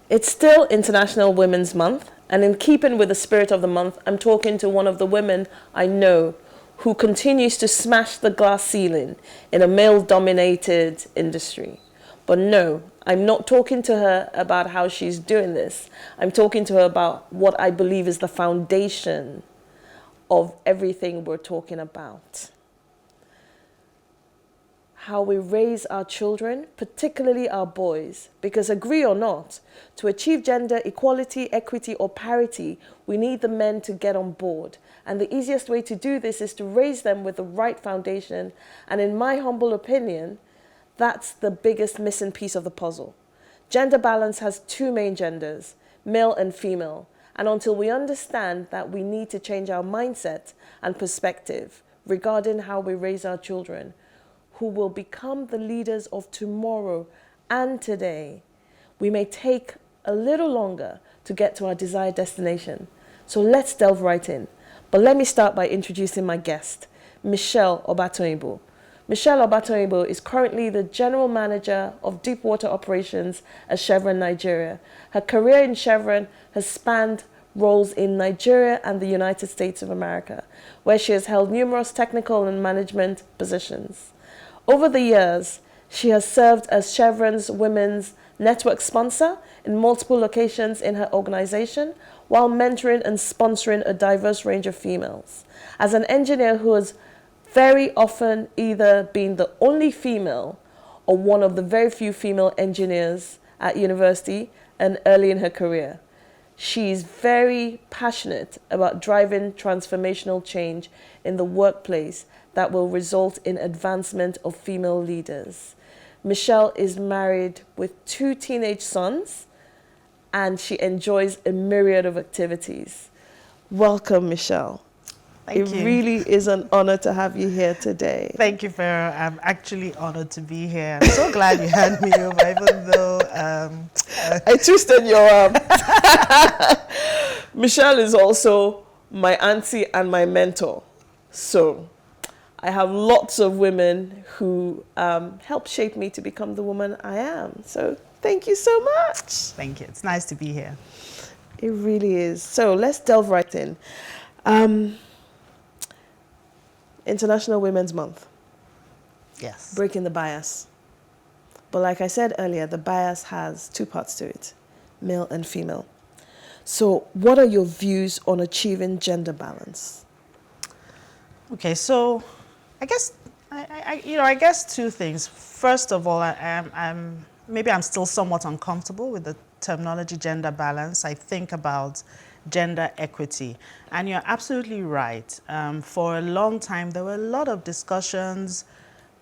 It's still International Women's Month, and in keeping with the spirit of the month, I'm talking to one of the women I know who continues to smash the glass ceiling in a male-dominated industry. But no, I'm not talking to her about how she's doing this. I'm talking to her about what I believe is the foundation of everything we're talking about. How we raise our children, particularly our boys, because agree or not, to achieve gender equality, equity, or parity, we need the men to get on board. And the easiest way to do this is to raise them with the right foundation. And in my humble opinion, that's the biggest missing piece of the puzzle. Gender balance has two main genders, male and female. And until we understand that we need to change our mindset and perspective regarding how we raise our children, who will become the leaders of tomorrow and today, we may take a little longer to get to our desired destination. So let's delve right in. But let me start by introducing my guest, Michelle Obatoyinbo. Michelle Obatoyinbo is currently the General Manager of Deepwater Operations at Chevron, Nigeria. Her career in Chevron has spanned roles in Nigeria and the United States of America, where she has held numerous technical and management positions. Over the years, she has served as Chevron's women's network sponsor in multiple locations in her organization, while mentoring and sponsoring a diverse range of females. As an engineer who has very often either been the only female or one of the very few female engineers at university and early in her career, she's very passionate about driving transformational change in the workplace that will result in advancement of female leaders. Michelle is married with 2 teenage sons, and she enjoys a myriad of activities. Welcome, Michelle. Thank you. It really is an honor to have you here today. Thank you, Feran. I'm actually honored to be here. I'm so glad you had me over, even though... I twisted your arm. Michelle is also my auntie and my mentor. So I have lots of women who helped shape me to become the woman I am. So thank you so much. Thank you. It's nice to be here. It really is. So let's delve right in. International Women's Month. Yes. Breaking the bias. But like I said earlier, the bias has 2 parts to it, male and female. So what are your views on achieving gender balance? Okay, so I guess I guess 2 things. First of all, I'm still somewhat uncomfortable with the terminology gender balance. I think about gender equity, and you're absolutely right. For a long time, there were a lot of discussions,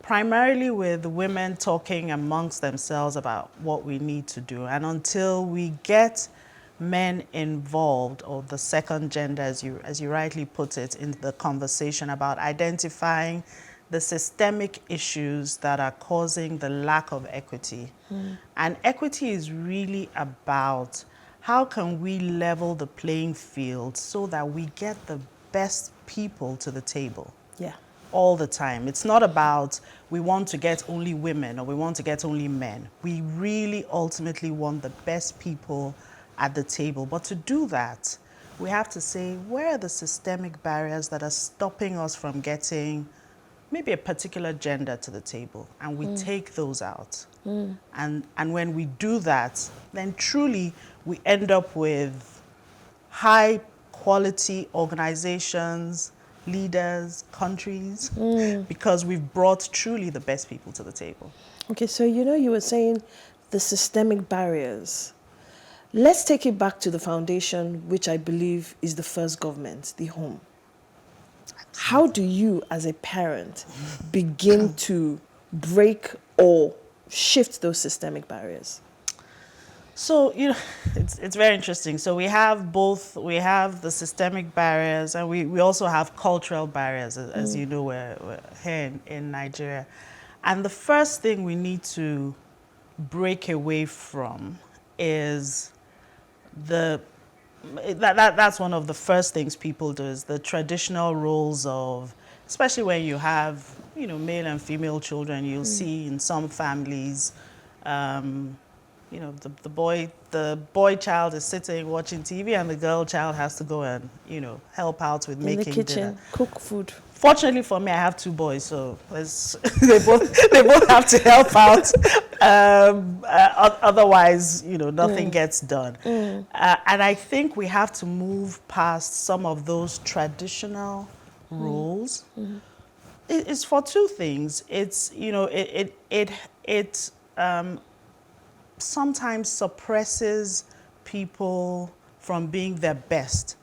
primarily with women talking amongst themselves about what we need to do, and until we get men involved, or the second gender, as you rightly put it, in the conversation about identifying the systemic issues that are causing the lack of equity. And equity is really about how can we level the playing field so that we get the best people to the table. Yeah. All the time. It's not about we want to get only women or we want to get only men. We really ultimately want the best people at the table. But to do that, we have to say, where are the systemic barriers that are stopping us from getting maybe a particular gender to the table? And we take those out. And when we do that, then truly we end up with high quality organizations, leaders, countries, because we've brought truly the best people to the table. Okay, so you were saying the systemic barriers. Let's take it back to the foundation, which I believe is the first government, the home. How do you, as a parent, begin to break or shift those systemic barriers? So, it's very interesting. So we have the systemic barriers, and we also have cultural barriers, as you know, we're here in Nigeria. And the first thing we need to break away from is that's one of the first things people do, is the traditional roles of, especially when you have, male and female children, you'll see in some families, you know, the boy child is sitting watching TV and the girl child has to go and, you know, help out with In the making kitchen, dinner. cook food. Fortunately for me, I have two boys, so they both have to help out. Otherwise, you know, nothing gets done. And I think we have to move past some of those traditional roles. It's for two things. It's, you know, it sometimes suppresses people from being their best.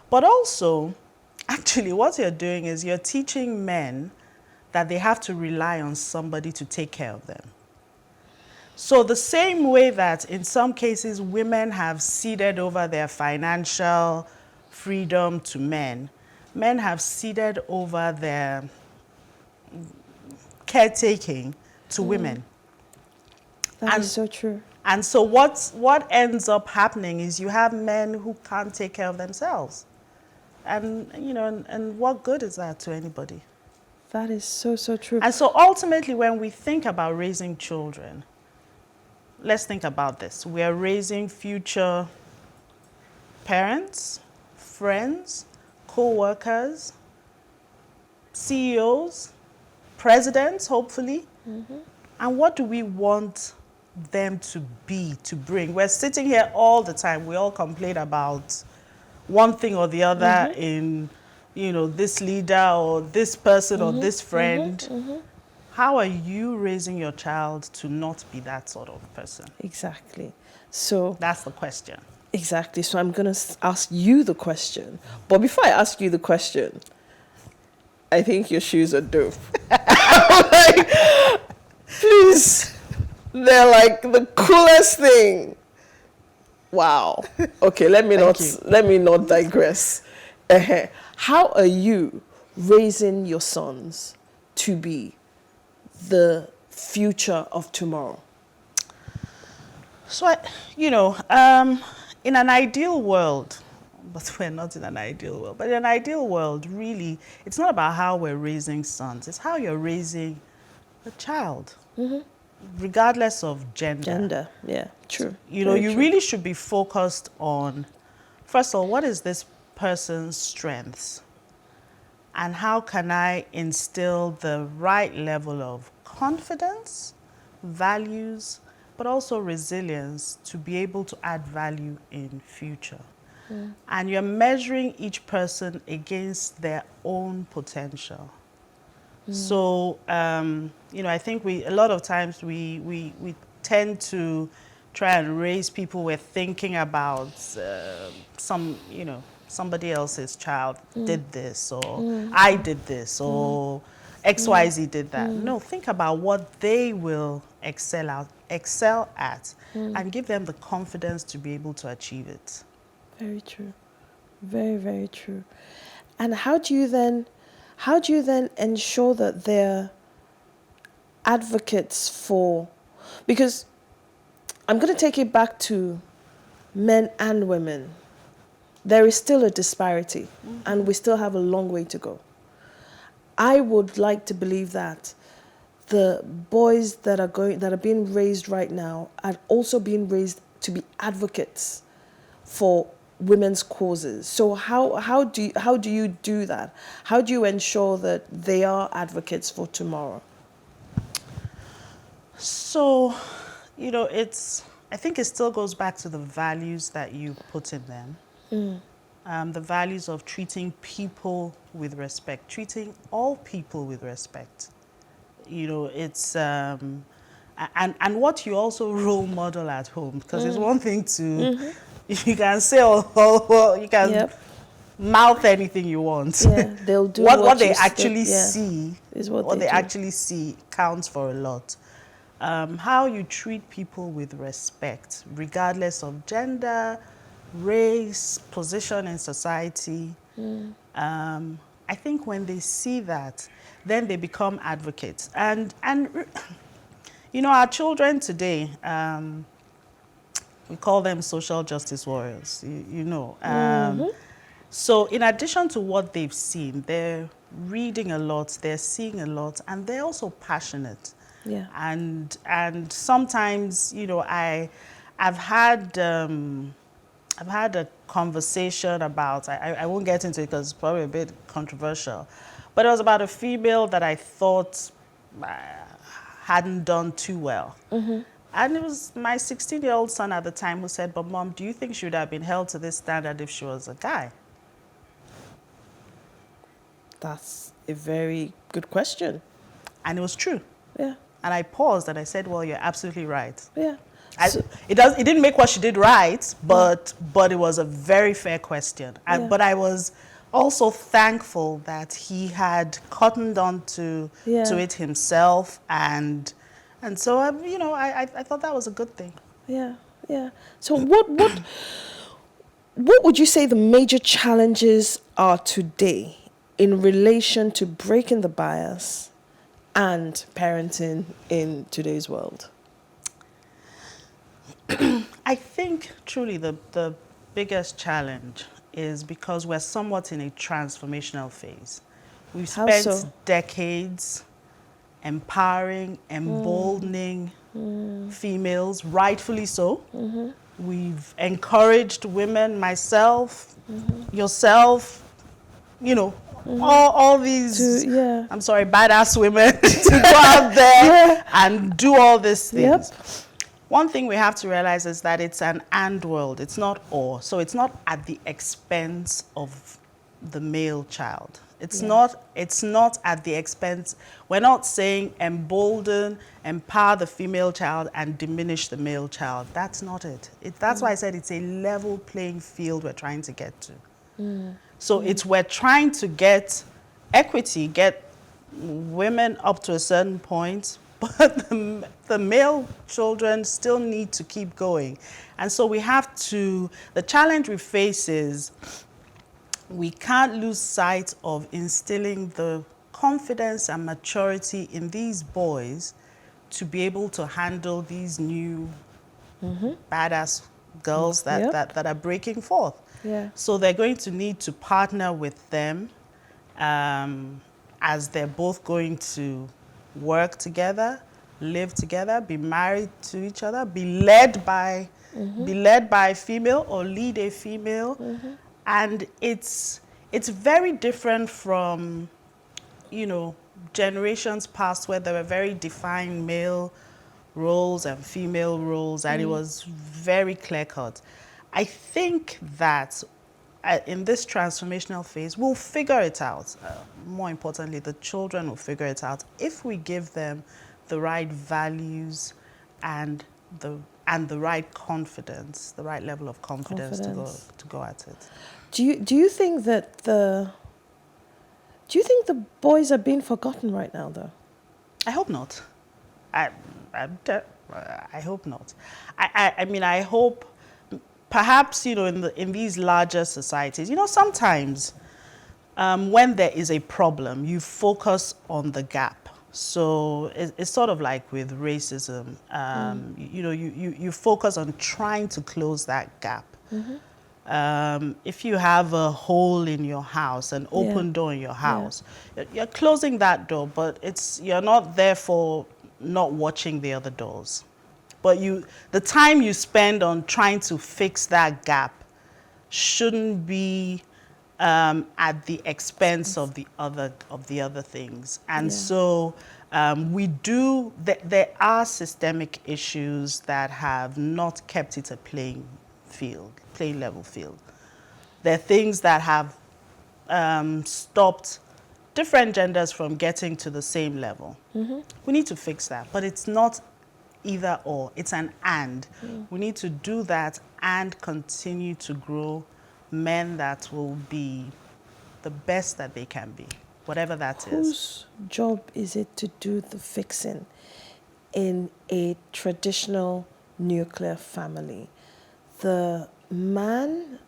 But also, actually, what you're doing is you're teaching men that they have to rely on somebody to take care of them. So the same way that in some cases women have ceded over their financial freedom to men, men have ceded over their caretaking to women. That is so true. And so what ends up happening is you have men who can't take care of themselves. And, you know, and what good is that to anybody? That is so, so true. And so ultimately, when we think about raising children, let's think about this. We are raising future parents, friends, co-workers, CEOs, presidents, hopefully. And what do we want them to be, to bring? We're sitting here all the time. We all complain about one thing or the other in, you know, this leader or this person or this friend. How are you raising your child to not be that sort of person? Exactly. So That's the question. exactly. So I'm going to ask you the question. But before I ask you the question, I think your shoes are dope. Like, please. They're like the coolest thing. Wow. Okay, let me not digress. How are you raising your sons to be the future of tomorrow? So, you know, in an ideal world, but we're not in an ideal world, but in an ideal world, really, it's not about how we're raising sons. It's how you're raising a child, regardless of gender. Gender, yeah, true. You know, Very you true. really should be focused on, first of all, what is this person's strengths? And how can I instill the right level of confidence, values, but also resilience to be able to add value in future? And you're measuring each person against their own potential. So, you know, I think a lot of times we tend to try and raise people. We're thinking about you know, somebody else's child did this, or I did this, or XYZ did that. No, think about what they will excel at, and give them the confidence to be able to achieve it. Very true. Very, very true. And how do you then ensure that they're advocates for, because I'm going to take it back to men and women. There is still a disparity and we still have a long way to go. I would like to believe that the boys that are being raised right now are also being raised to be advocates for women's causes. So how do you do that? How do you ensure that they are advocates for tomorrow? So, you know, I think it still goes back to the values that you put in them. The values of treating people with respect, treating all people with respect. You know, it's and what you also role model at home, because it's one thing to you can say you can mouth anything you want. Yeah, they'll do what they actually see is what they do. actually see counts for a lot. How you treat people with respect, regardless of gender, race, position in society. I think when they see that, then they become advocates. And you know, our children today, we call them social justice warriors, you know. So in addition to what they've seen, they're reading a lot, they're seeing a lot, and they're also passionate. Yeah. And sometimes, you know, I've had a conversation about, I won't get into it because it's probably a bit controversial, but it was about a female that I thought uh, hadn't done too well. And it was my 16-year-old son at the time who said, but Mom, do you think she would have been held to this standard if she was a guy? That's a very good question. And it was true. Yeah. And I paused and I said, well, you're absolutely right. Yeah. It didn't make what she did right, but it was a very fair question. Yeah. But I was also thankful that he had cottoned on to it himself, and so I thought that was a good thing. Yeah. Yeah. So what would you say the major challenges are today in relation to breaking the bias and parenting in today's world? I think truly the biggest challenge is because we're somewhat in a transformational phase. We've How spent so? decades empowering, emboldening females, rightfully so. We've encouraged women, myself, yourself, you know, all these, I'm sorry, badass women to go out there and do all these things. Yep. One thing we have to realize is that it's an and world. It's not or. So it's not at the expense of the male child. It's not at the expense. We're not saying embolden, empower the female child and diminish the male child. That's not it. That's why I said it's a level playing field we're trying to get to. So we're trying to get equity, get women up to a certain point, but the male children still need to keep going. And so the challenge we face is we can't lose sight of instilling the confidence and maturity in these boys to be able to handle these new badass girls that are breaking forth. Yeah. So they're going to need to partner with them as they're both going to work together, live together, be married to each other, be led by a female or lead a female. And it's very different from, generations past where there were very defined male roles and female roles, and it was very clear-cut. I think that in this transformational phase, we'll figure it out. More importantly, the children will figure it out if we give them the right values and the right confidence, the right level of confidence. To go at it. Do you think that the boys are being forgotten right now, though? I hope not. I hope not. I mean, I hope perhaps, in these larger societies, sometimes when there is a problem, you focus on the gap. So it's sort of like with racism. You focus on trying to close that gap. If you have a hole in your house, an open door in your house, you're closing that door, but you're not therefore not watching the other doors. But the time you spend on trying to fix that gap shouldn't be at the expense of the other things. And so there are systemic issues that have not kept it a plain level field. There are things that have stopped different genders from getting to the same level. We need to fix that, but it's not either or, it's an and. We need to do that and continue to grow men that will be the best that they can be, whatever that is. Whose job is it to do the fixing in a traditional nuclear family? The man,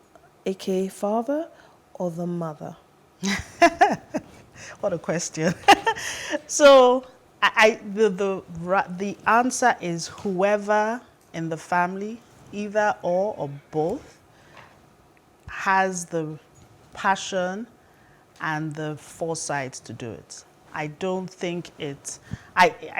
aka father, or the mother? What a question. So the answer is whoever in the family, either or both, has the passion and the foresight to do it. I don't think it's,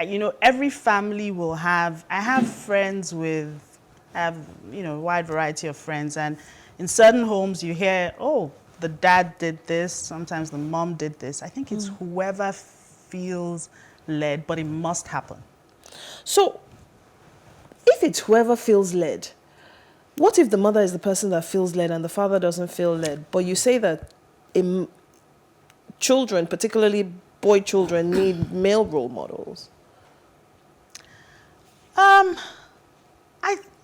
you know, every family will have, I have friends with, I have, you know, a wide variety of friends, and in certain homes you hear, oh, the dad did this, sometimes the mom did this. I think it's whoever feels led, but it must happen. So, if it's whoever feels led, what if the mother is the person that feels led and the father doesn't feel led? But you say that children, particularly boy children, need male role models. I,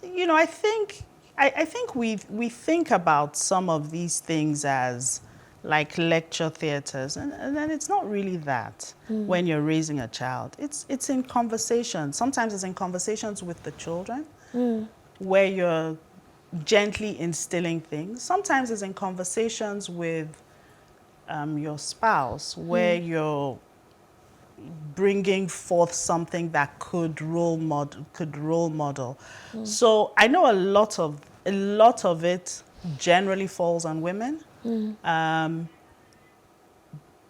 you know, I think we think about some of these things as like lecture theaters, and then it's not really that when you're raising a child. It's in conversations. Sometimes it's in conversations with the children where you're gently instilling things. Sometimes it's in conversations with your spouse where you're bringing forth something that could role model. So I know a lot of it generally falls on women,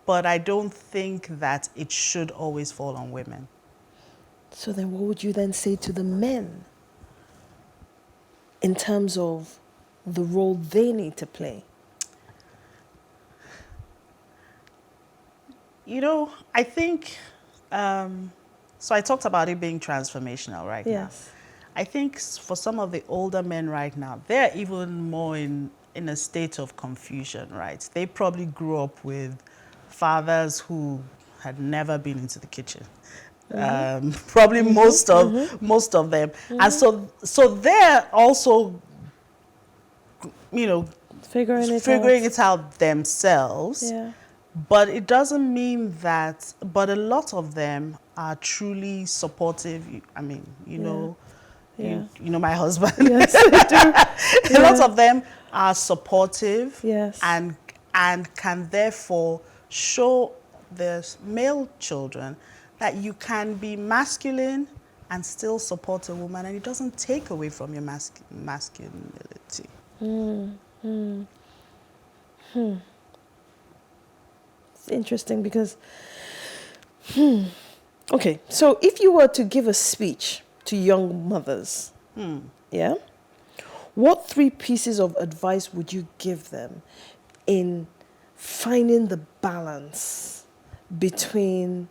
but I don't think that it should always fall on women. So then what would you then say to the men in terms of the role they need to play? You know, I think, so I talked about it being transformational right now. Yes. I think for some of the older men right now, they're even more in a state of confusion, right? They probably grew up with fathers who had never been into the kitchen. Probably most of them. And so they're also, you know, Figuring it out themselves. Yeah. But it doesn't mean that, but a lot of them are truly supportive. I mean, you know, Yeah. you know my husband. Yes, I do. A lot of them are supportive, Yes. and can therefore show the male children that you can be masculine and still support a woman, and it doesn't take away from your masculinity. It's interesting because, okay, so if you were to give a speech to young mothers, yeah, what 3 pieces of advice would you give them in finding the balance between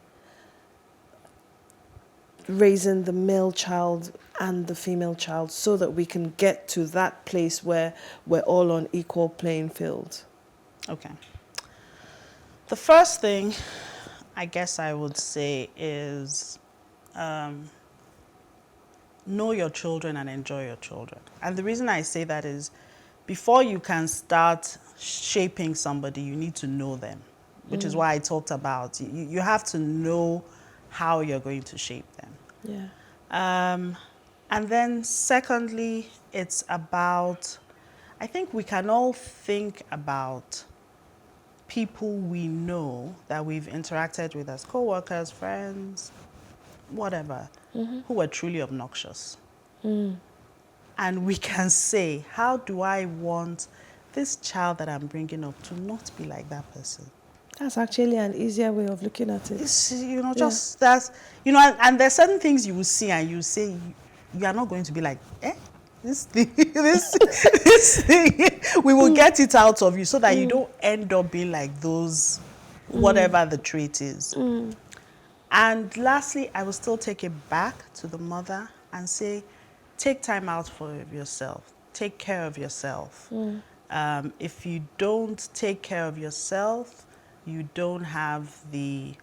raising the male child and the female child so that we can get to that place where we're all on equal playing field? Okay. The first thing I guess I would say is know your children and enjoy your children. And the reason I say that is before you can start shaping somebody, you need to know them, which is why I talked about you have to know how you're going to shape them. Yeah. And then secondly, it's about, I think we can all think about people we know that we've interacted with as co-workers, friends, whatever, who are truly obnoxious. And we can say, how do I want this child that I'm bringing up to not be like that person? That's actually an easier way of looking at it. It's, you know, just that's, you know, and there's certain things you will see and you say, you are not going to be like, this thing, this thing, we will get it out of you so that you don't end up being like those, whatever the trait is. And lastly, I will still take it back to the mother and say, take time out for yourself. Take care of yourself. If you don't take care of yourself, you don't have the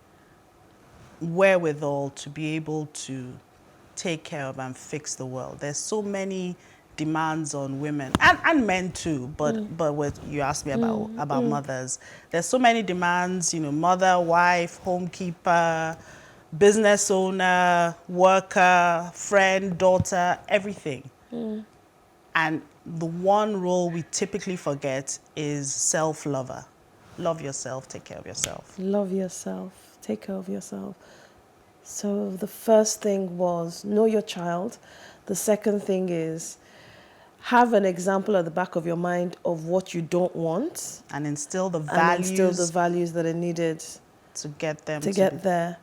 wherewithal to be able to take care of and fix the world. There's so many demands on women and men too, but what you asked me about mothers. There's so many demands, you know, mother, wife, homekeeper, business owner, worker, friend, daughter, everything. And the one role we typically forget is self-lover. Love yourself, take care of yourself. Love yourself, take care of yourself. So the first thing was know your child. The second thing is have an example at the back of your mind of what you don't want. And instill the And instill the values values that are needed to get them to get there.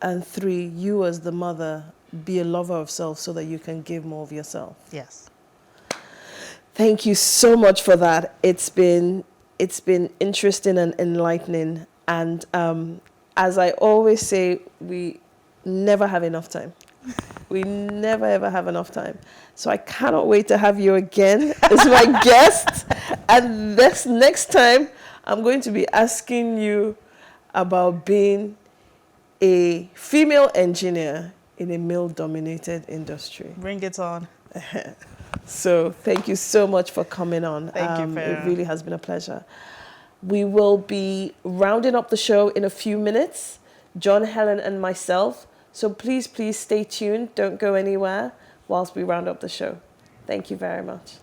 And 3, you as the mother, be a lover of self so that you can give more of yourself. Yes. Thank you so much for that. It's been interesting and enlightening. And as I always say, we never have enough time. We never ever have enough time. So I cannot wait to have you again as my guest. And this next time, I'm going to be asking you about being a female engineer in a male-dominated industry. Bring it on. So thank you so much for coming on. Thank you, Feran. It really has been a pleasure. We will be rounding up the show in a few minutes, John, Helen, and myself. So please stay tuned. Don't go anywhere whilst we round up the show. Thank you very much.